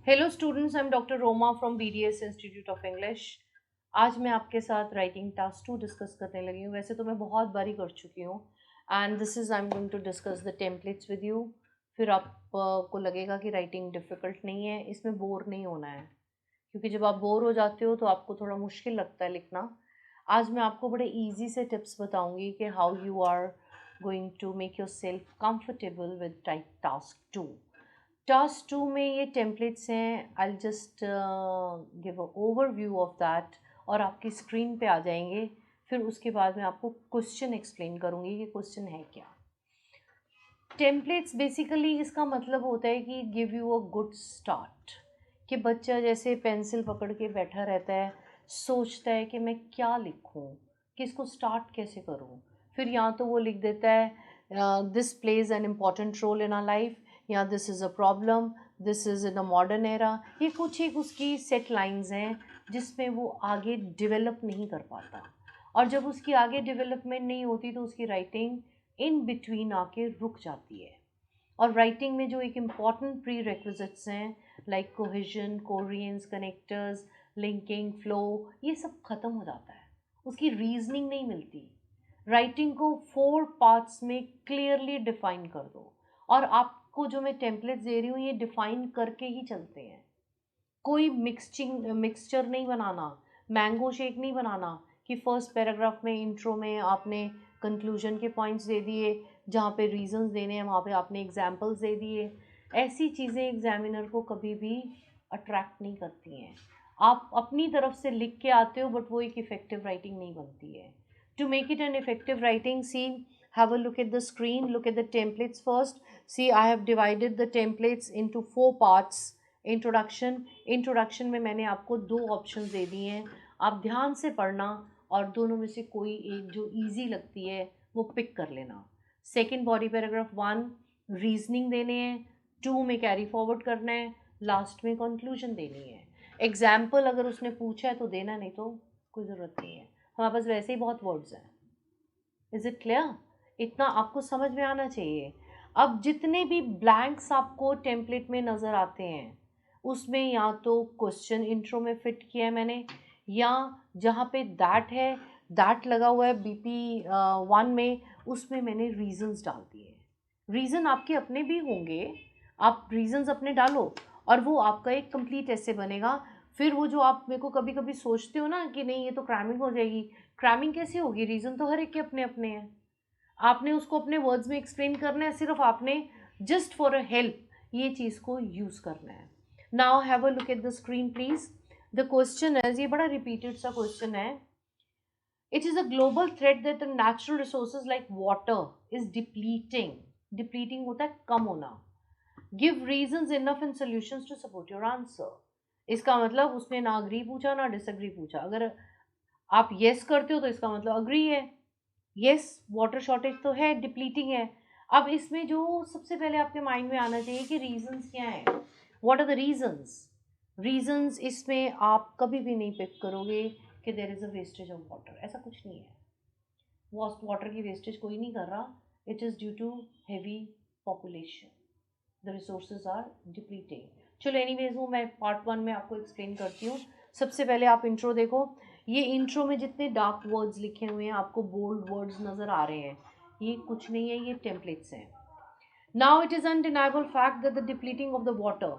Hello students, I am doctor Roma from BDS institute of English. आज मैं आपके साथ राइटिंग टास्क 2 डिस्कस करने लगी हूँ। वैसे तो मैं बहुत बारी कर चुकी हूँ and this is I am going to discuss the templates with you. फिर आपको लगेगा कि राइटिंग डिफ़िकल्ट नहीं है, इसमें बोर नहीं होना है, क्योंकि जब आप बोर हो जाते हो तो आपको थोड़ा मुश्किल लगता है लिखना। आज मैं आपको बड़े ईजी से टिप्स बताऊँगी कि how you are going to make yourself comfortable with type task 2। Task 2 में ये टेम्पलेट्स हैं, I just give a overview of that और आपकी स्क्रीन पे आ जाएंगे। फिर उसके बाद मैं आपको क्वेश्चन एक्सप्लेन करूँगी कि क्वेश्चन है क्या। टेम्पलेट्स बेसिकली इसका मतलब होता है कि give you a good start, कि बच्चा जैसे पेंसिल पकड़ के बैठा रहता है, सोचता है कि मैं क्या लिखूं, कि इसको स्टार्ट कैसे करूं। फिर या तो वो लिख देता है this plays an important role in our life, या this is a problem, this is in a modern era. ये कुछ एक उसकी सेट लाइंस हैं जिसमें वो आगे डेवलप नहीं कर पाता, और जब उसकी आगे डेवलपमेंट नहीं होती तो उसकी राइटिंग इन बिटवीन आके रुक जाती है। और राइटिंग में जो एक इम्पॉर्टेंट प्री रिक्विजिट्स हैं like cohesion, Koreans, connectors, linking, flow, ये सब ख़त्म हो जाता है, उसकी रीजनिंग नहीं मिलती। राइटिंग को 4 पार्ट्स में क्लियरली डिफाइन कर दो, और आपको जो मैं टेम्पलेट्स दे रही हूँ ये डिफाइन करके ही चलते हैं। कोई मिक्सचर नहीं बनाना, मैंगो शेक नहीं बनाना कि फर्स्ट पैराग्राफ में इंट्रो में आपने कंक्लूजन के पॉइंट्स दे दिए, जहाँ पे रीजंस देने हैं वहाँ पे आपने एग्जाम्पल्स दे दिए। ऐसी चीज़ें एग्जामिनर को कभी भी अट्रैक्ट नहीं करती हैं। आप अपनी तरफ से लिख के आते हो बट वो एक इफ़ेक्टिव राइटिंग नहीं बनती है। To make it an effective writing, see, have a look at the screen, look at the templates first. See, I have divided the templates into 4 parts. Introduction में मैंने आपको 2 ऑप्शन दे दिए हैं, आप ध्यान से पढ़ना और दोनों में से कोई एक जो इजी लगती है वो पिक कर लेना। सेकंड बॉडी पैराग्राफ 1 रीजनिंग देने हैं, 2 में कैरी फॉरवर्ड करना है, लास्ट में कंक्लूजन देनी है। एग्जाम्पल अगर उसने पूछा है तो देना, नहीं तो कोई ज़रूरत नहीं है, हमारे पास वैसे ही बहुत वर्ड्स हैं। Is it clear? इतना आपको समझ में आना चाहिए। अब जितने भी ब्लैंक्स आपको टेम्पलेट में नज़र आते हैं उसमें या तो क्वेश्चन इंट्रो में फिट किया है मैंने, या जहाँ पे दैट है, दैट लगा हुआ है BP1 में, उसमें मैंने रीजंस डाल दिए। रीज़न आपके अपने भी होंगे, आप रीजंस अपने डालो और वो आपका एक कंप्लीट ऐसे बनेगा। फिर वो जो आप मेरे को कभी कभी सोचते हो ना कि नहीं ये तो क्रैमिंग हो जाएगी, क्रैमिंग कैसे होगी? रीज़न तो हर एक के अपने अपने हैं, आपने उसको अपने वर्ड्स में एक्सप्लेन करना है, सिर्फ आपने जस्ट फॉर अ हेल्प ये चीज़ को यूज़ करना है। Now have a look at the screen please. The question है, ये बड़ा रिपीटेड सा क्वेश्चन है। It is a global threat that the natural resources like water is depleting. Depleting होता है कम होना। Give reasons enough in solutions to support your answer. इसका मतलब उसने ना अग्री पूछा ना डिसअग्री पूछा। अगर आप येस करते हो तो इसका मतलब अग्री है। यस, वाटर शॉर्टेज तो है, डिप्लीटिंग है। अब इसमें जो सबसे पहले आपके माइंड में आना चाहिए कि रीजंस क्या हैं, what are the reasons. Reasons इसमें आप कभी भी नहीं पिक करोगे कि there is a wastage of water, ऐसा कुछ नहीं है। वाटर की वेस्टेज कोई नहीं कर रहा, it is due to heavy population, the resources are depleting. चलो एनीवेज वो मैं पार्ट 1 में आपको एक्सप्लेन करती हूँ। सबसे पहले आप इंट्रो देखो। ये इंट्रो में जितने डार्क वर्ड्स लिखे हुए हैं, आपको बोल्ड वर्ड्स नज़र आ रहे हैं, ये कुछ नहीं है, ये टेम्पलेट्स हैं। Now it is undeniable fact that the depleting of the water,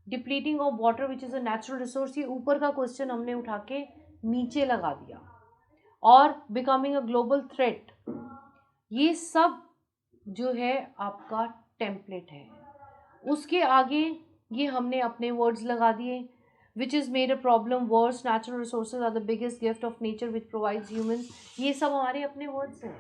depleting of water which is a natural resource, ये ऊपर का क्वेश्चन हमने उठा के नीचे लगा दिया। और बिकमिंग अ ग्लोबल थ्रेट, ये सब जो है आपका टेम्पलेट है। उसके आगे ये हमने अपने वर्ड्स लगा दिए, which is made a problem worse, natural resources are the biggest gift of nature which provides humans. ये सब हमारे अपने वर्ड्स हैं।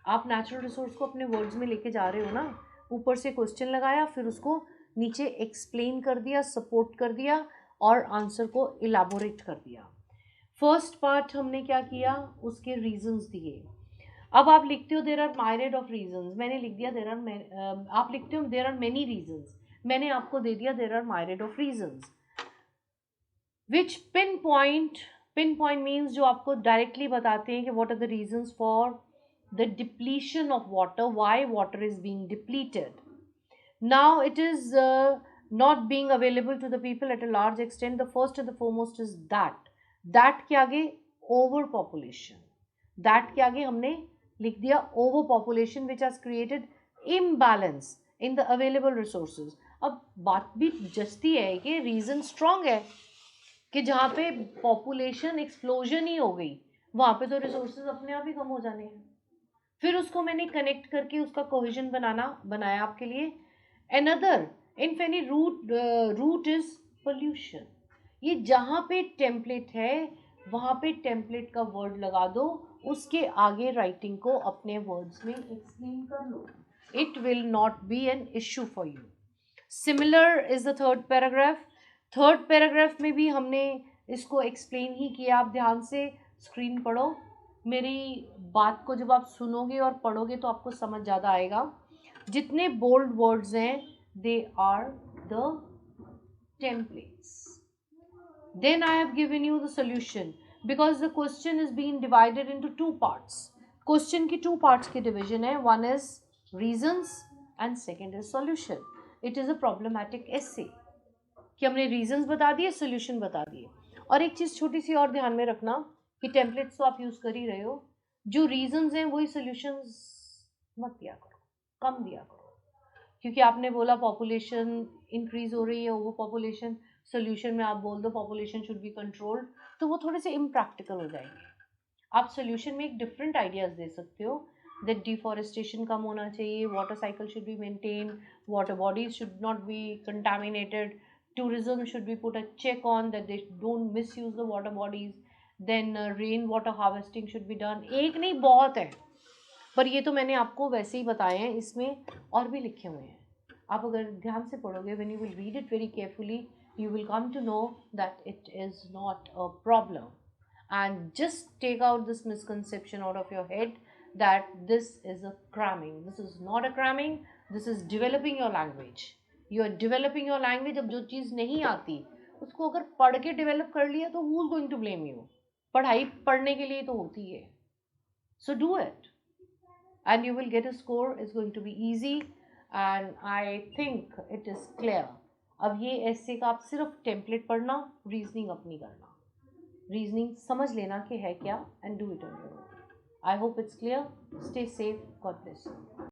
आप नेचुरल रिसोर्स को अपने वर्ड्स में लेके जा रहे हो ना। ऊपर से क्वेश्चन लगाया, फिर उसको नीचे एक्सप्लेन कर दिया, सपोर्ट कर दिया और आंसर को इलाबोरेट कर दिया। फर्स्ट पार्ट हमने क्या किया, उसके रीजंस दिए। अब आप लिखते हो देर आर मायरेड ऑफ रीजंस, मैंने लिख दिया देर आर, आप लिखते हो देर आर मेनी रीजंस, मैंने आपको दे दिया there are myriad of reasons. Which pinpoint means जो आपको डायरेक्टली बताते हैं कि what are the reasons for the depletion of water, why water is being depleted. Now it is not being available to the people at a large extent, the first and the foremost is that के आगे over population, that के आगे हमने लिख दिया over population which has created imbalance in the available resources. अब बात भी जस्ती है कि रीजन स्ट्रांग है कि जहाँ पे पॉपुलेशन एक्सप्लोजन ही हो गई वहाँ पे तो रिसोर्सेज अपने आप ही कम हो जाने हैं. फिर उसको मैंने कनेक्ट करके उसका कोहेजन बनाया आपके लिए. अनदर इनफेनी रूट इज पोल्यूशन. ये जहाँ पे टेम्पलेट है वहाँ पे टेम्पलेट का वर्ड लगा दो, उसके आगे राइटिंग को अपने वर्ड्स में एक्सप्लेन कर लो. It will not be an issue for you. Similar is the third paragraph. Third paragraph में भी हमने इसको एक्सप्लेन ही किया. आप ध्यान से स्क्रीन पढ़ो. मेरी बात को जब आप सुनोगे और पढ़ोगे तो आपको समझ ज़्यादा आएगा. जितने बोल्ड वर्ड्स हैं they are the templates. Then I have given you the solution because the question is being divided into two parts. Question की two parts की division है. One is reasons and second is solution. It is a problematic essay कि हमने reasons बता दिए, solution बता दिए. और एक चीज़ छोटी सी और ध्यान में रखना कि templates तो आप यूज़ कर ही रहे हो. जो reasons हैं वही solutions मत दिया करो, कम दिया करो. क्योंकि आपने बोला पॉपुलेशन इंक्रीज हो रही है, ओवर पॉपुलेशन. सोल्यूशन में आप बोल दो पॉपुलेशन शुड बी कंट्रोल्ड, तो वो थोड़े से इम्प्रैक्टिकल हो जाएंगे. आप सोल्यूशन में एक डिफरेंट आइडियाज़ दे सकते हो दैट डिफॉरेस्टेशन कम होना चाहिए, water cycle should be maintain, water bodies should not be contaminated, tourism should be put a check on that they don't misuse the water bodies, then rain water harvesting should be done. एक नहीं बहुत है, पर ये तो मैंने आपको वैसे ही बताए हैं, इसमें और भी लिखे हुए हैं. आप अगर ध्यान से पढ़ोगे, when you will read it very carefully, you will come to know that it is not a problem. And just take out this misconception out of your head that this is a cramming. This is not a cramming. This is developing your language. You are developing your language. अब जो चीज़ नहीं आती उसको अगर पढ़ के develop कर लिया तो who is going to blame you? पढ़ाई पढ़ने के लिए तो होती है. So do it. And you will get a score. It's going to be easy and I think it is clear. अब ये ऐसे का आप सिर्फ टेम्पलेट पढ़ना, रीजनिंग अपनी करना, रीजनिंग समझ लेना कि है क्या, and do it on your own. I hope it's clear. Stay safe. God bless you.